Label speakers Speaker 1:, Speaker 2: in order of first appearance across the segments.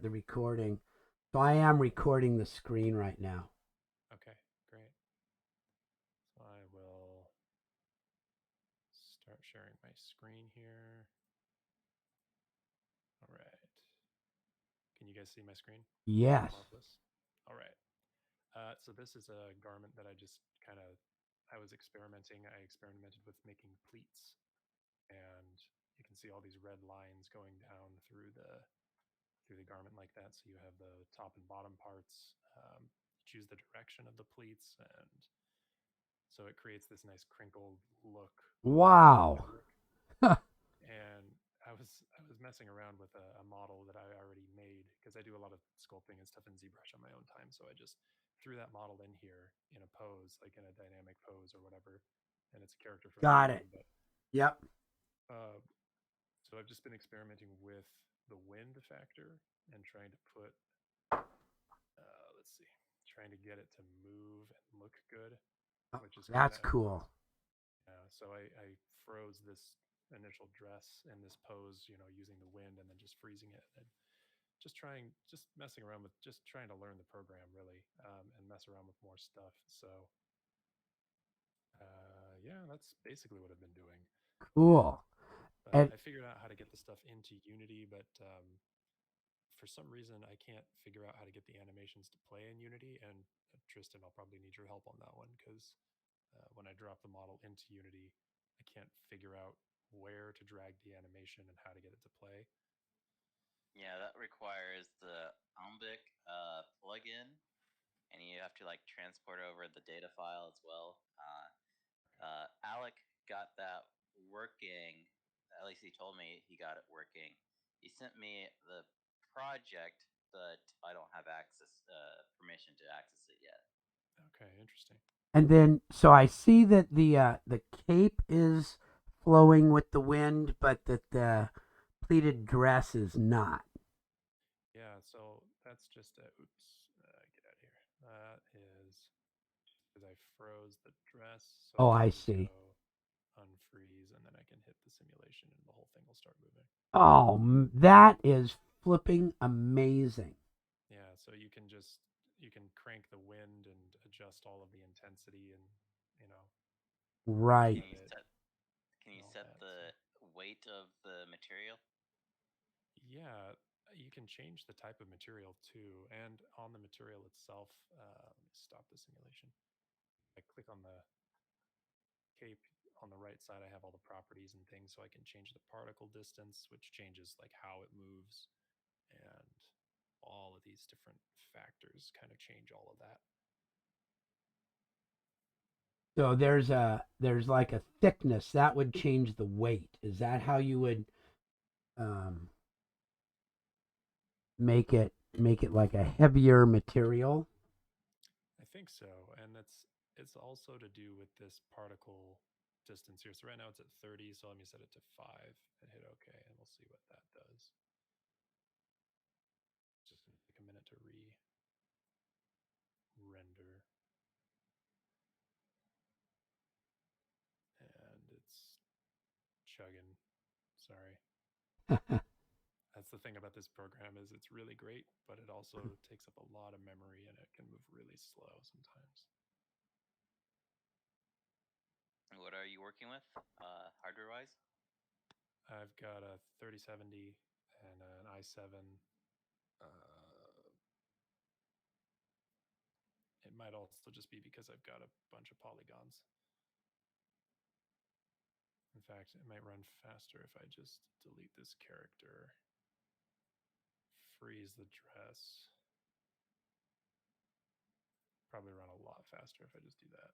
Speaker 1: the recording. So I am recording the screen right now.
Speaker 2: Okay, great. So I will start sharing my screen here. All right. Can you guys see my screen?
Speaker 1: Yes.
Speaker 2: Marvelous. All right. So this is a garment that I just kind of I was experimenting. I experimented with making pleats, and you can see all these red lines going down through the garment like that. So you have the top and bottom parts. Choose the direction of the pleats, and so it creates this nice crinkled look on the
Speaker 1: Wow.
Speaker 2: fabric. And I was messing around with a model that I already made because I do a lot of sculpting and stuff in ZBrush on my own time. So I just threw that model in here in a pose, like in a dynamic pose or whatever, and it's a character from the
Speaker 1: Got
Speaker 2: game.
Speaker 1: it.
Speaker 2: But
Speaker 1: Yep.
Speaker 2: uh, so I've just been experimenting with the wind factor and trying to put, let's see, trying to get it to move and look good,
Speaker 1: Oh,
Speaker 2: which is kind
Speaker 1: that's
Speaker 2: of
Speaker 1: cool.
Speaker 2: so I froze this initial dress in this pose, using the wind and then just freezing it and just messing around with just trying to learn the program really, and mess around with more stuff. So yeah, that's basically what I've been doing.
Speaker 1: Cool.
Speaker 2: But
Speaker 1: And
Speaker 2: I figured out how to get the stuff into Unity, but for some reason I can't figure out how to get the animations to play in Unity. And Tristan, I'll probably need your help on that one because when I drop the model into Unity, I can't figure out where to drag the animation and how to get it to play.
Speaker 3: Yeah, that requires the Ombic plugin, and you have to like transport over the data file as well. Alec got that working. At least he told me he got it working. He sent me the project, but I don't have permission to access it yet.
Speaker 2: Okay, interesting.
Speaker 1: then so I see that the cape is flowing with the wind, but that the pleated dress is not.
Speaker 2: Yeah, so that's just a oops. Get out of here. That is because I froze the dress, so
Speaker 1: Oh,
Speaker 2: if I
Speaker 1: I
Speaker 2: just
Speaker 1: see.
Speaker 2: go unfreeze and then I can hit the simulation and the whole thing will start moving.
Speaker 1: Oh, that is flipping amazing.
Speaker 2: Yeah, so you can crank the wind and adjust all of the intensity and you know
Speaker 1: Right.
Speaker 3: Can
Speaker 2: have
Speaker 3: you
Speaker 2: it
Speaker 3: set can
Speaker 2: and
Speaker 3: you
Speaker 2: all
Speaker 3: set
Speaker 2: that. So
Speaker 3: the weight of the material?
Speaker 2: yeah, you can change the type of material too, and on the material itself. Let me stop the simulation. I click on the cape on the right side. I have all the properties and things, so I can change the particle distance, which changes like how it moves, and all of these different factors kind of change all of that.
Speaker 1: So there's like a thickness that would change the weight. Is that how you would um, make it like a heavier material?
Speaker 2: I think so, and it's also to do with this particle distance here. So right now it's at 30, so let me set it to 5 and hit OK, and we'll see what that does. Just gonna take a minute to render, and it's chugging. Sorry. That's the thing about this program is it's really great, but it also takes up a lot of memory and it can move really slow sometimes.
Speaker 3: And what are you working with, hardware wise?
Speaker 2: I've got a 3070 and an i7. Uh, it might also just be because I've got a bunch of polygons. In fact, it might run faster if I just delete this character, freeze the dress. Probably run a lot faster if I just do that.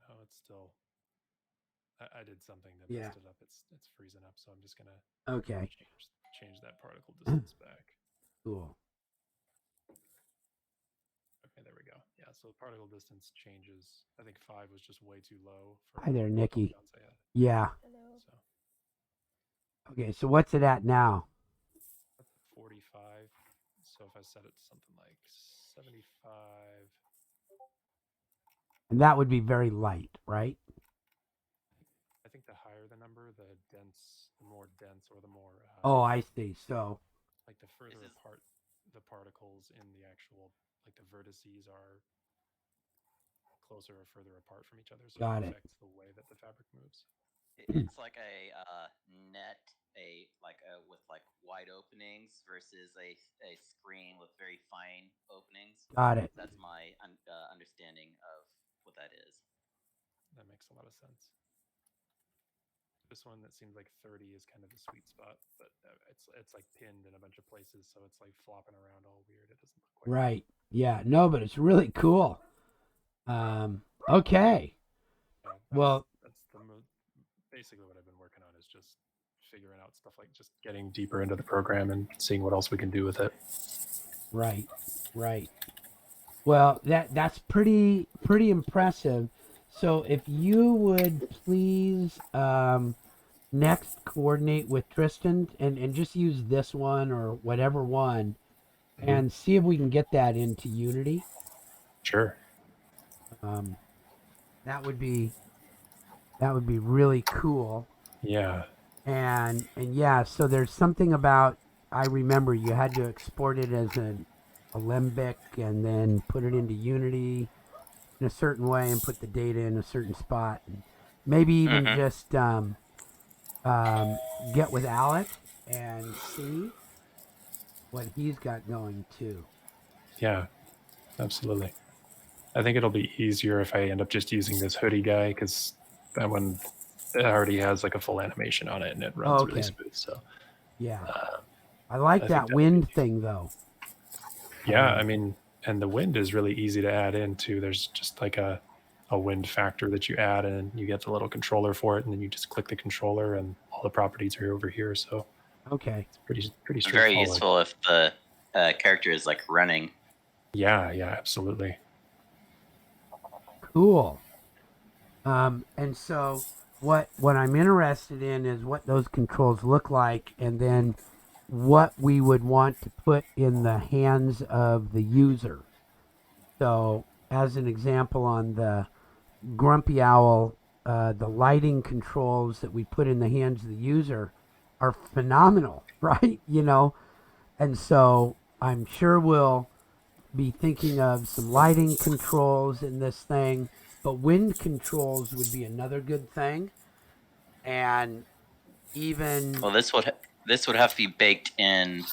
Speaker 2: No, it's still. I did something that
Speaker 1: Yeah.
Speaker 2: messed it up. It's freezing up, so I'm just gonna
Speaker 1: Okay.
Speaker 2: change that particle distance back.
Speaker 1: Cool.
Speaker 2: Okay, there we go. Yeah, so particle distance changes. I think 5 was just way too low for
Speaker 1: Hi
Speaker 2: how
Speaker 1: there,
Speaker 2: many
Speaker 1: Nikki.
Speaker 2: polygons I had.
Speaker 1: Yeah.
Speaker 4: Hello.
Speaker 2: So
Speaker 1: Okay. So what's it at now?
Speaker 2: that's 45. So if I set it to something like 75,
Speaker 1: And that would be very light, right?
Speaker 2: I think the higher the number, the more dense, or the more
Speaker 1: Oh, I see. So,
Speaker 2: like the further
Speaker 3: This is
Speaker 2: apart the particles in the actual, like the vertices are closer or further apart from each other, so
Speaker 1: got
Speaker 2: it
Speaker 1: it.
Speaker 2: affects the way that the fabric moves.
Speaker 3: it's like a net, with like wide openings versus a screen with very fine openings.
Speaker 1: Got it.
Speaker 3: That's my understanding of what that is.
Speaker 2: That makes a lot of sense. This one that seems like 30 is kind of the sweet spot, but it's like pinned in a bunch of places, so it's like flopping around all weird. It doesn't look quite
Speaker 1: Right. Yeah. No, but it's really cool. Okay.
Speaker 2: Yeah,
Speaker 1: Well,
Speaker 2: that's basically what I've been working on is just figuring out stuff like just getting deeper into the program and seeing what else we can do with it.
Speaker 1: right. Right. Well, that's pretty impressive. So if you would please next coordinate with Tristan and just use this one or whatever one and see if we can get that into Unity.
Speaker 2: Sure.
Speaker 1: Um, that would be really cool.
Speaker 2: Yeah.
Speaker 1: And yeah, so there's something about, I remember you had to export it as a Alembic and then put it into Unity in a certain way and put the data in a certain spot. And maybe even
Speaker 3: Mm-hmm.
Speaker 1: just get with Alec and see what he's got going too.
Speaker 2: Yeah. Absolutely. I think it'll be easier if I end up just using this hoodie guy because that one it already has like a full animation on it and it runs really
Speaker 1: Okay.
Speaker 2: smooth. So
Speaker 1: Yeah.
Speaker 2: uh,
Speaker 1: I like
Speaker 2: I think
Speaker 1: that
Speaker 2: that'll
Speaker 1: wind thing though.
Speaker 2: yeah, I mean, and the wind is really easy to add into. There's just like a wind factor that you add, and you get the little controller for it, and then you just click the controller, and all the properties are over here. So
Speaker 1: Okay.
Speaker 2: it's pretty
Speaker 3: Very
Speaker 2: straightforward.
Speaker 3: useful if the character is like running.
Speaker 2: Yeah, absolutely.
Speaker 1: Cool. And so what I'm interested in is what those controls look like, and then what we would want to put in the hands of the user. So, as an example, on the Grumpy Owl, the lighting controls that we put in the hands of the user are phenomenal, right? And so I'm sure we'll be thinking of some lighting controls in this thing, but wind controls would be another good thing. And even
Speaker 3: Well, this would have to be baked in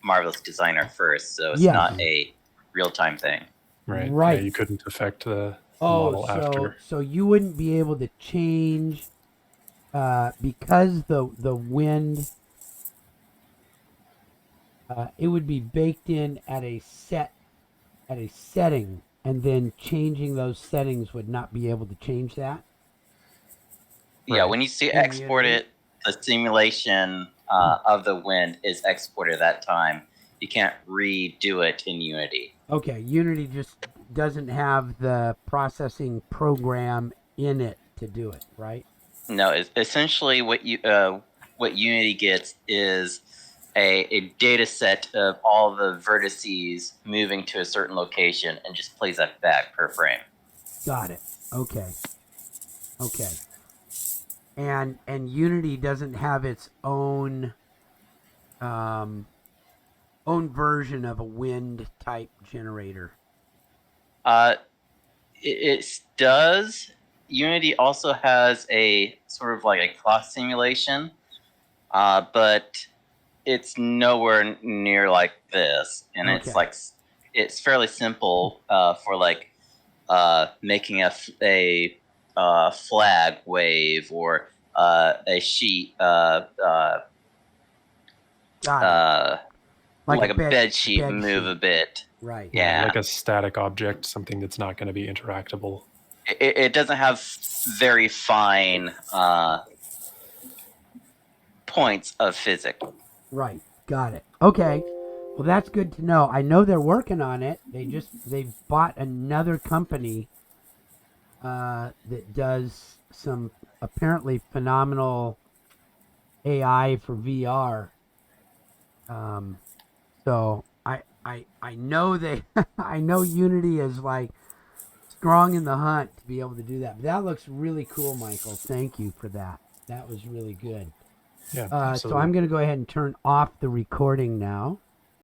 Speaker 3: Marvelous Designer first, so it's
Speaker 1: Yes.
Speaker 3: not a real time thing.
Speaker 2: Right.
Speaker 1: Right.
Speaker 2: Yeah, you couldn't affect the model after.
Speaker 1: So you wouldn't be able to change because the wind it would be baked in at a setting, and then changing those settings would not be able to change that.
Speaker 3: Yeah,
Speaker 2: Right.
Speaker 3: when you see
Speaker 1: In
Speaker 3: export
Speaker 1: Unity?
Speaker 3: it, the simulation of the wind is exported at that time. You can't redo it in Unity.
Speaker 1: Okay, Unity just doesn't have the processing program in it to do it, right?
Speaker 3: No, essentially what Unity gets is a data set of all the vertices moving to a certain location and just plays that back per frame.
Speaker 1: Got it. Okay. And Unity doesn't have its own version of a wind type generator.
Speaker 3: It does. Unity also has a sort of like a cloth simulation, but it's nowhere near like this, and
Speaker 1: Okay.
Speaker 3: it's fairly simple for like making a flag wave or a sheet
Speaker 1: Got it.
Speaker 3: like a bed sheet move a bit.
Speaker 1: Right.
Speaker 3: Yeah.
Speaker 2: Like a static object, something that's not going to be interactable.
Speaker 3: It doesn't have very fine points of physics.
Speaker 1: Right. Got it. Okay. Well, that's good to know. I know they're working on it. They've bought another company that does some apparently phenomenal AI for VR. So I know I know Unity is like strong in the hunt to be able to do that. But that looks really cool, Michael. Thank you for that. That was really good.
Speaker 2: Yeah.
Speaker 1: So I'm going to go ahead and turn off the recording now.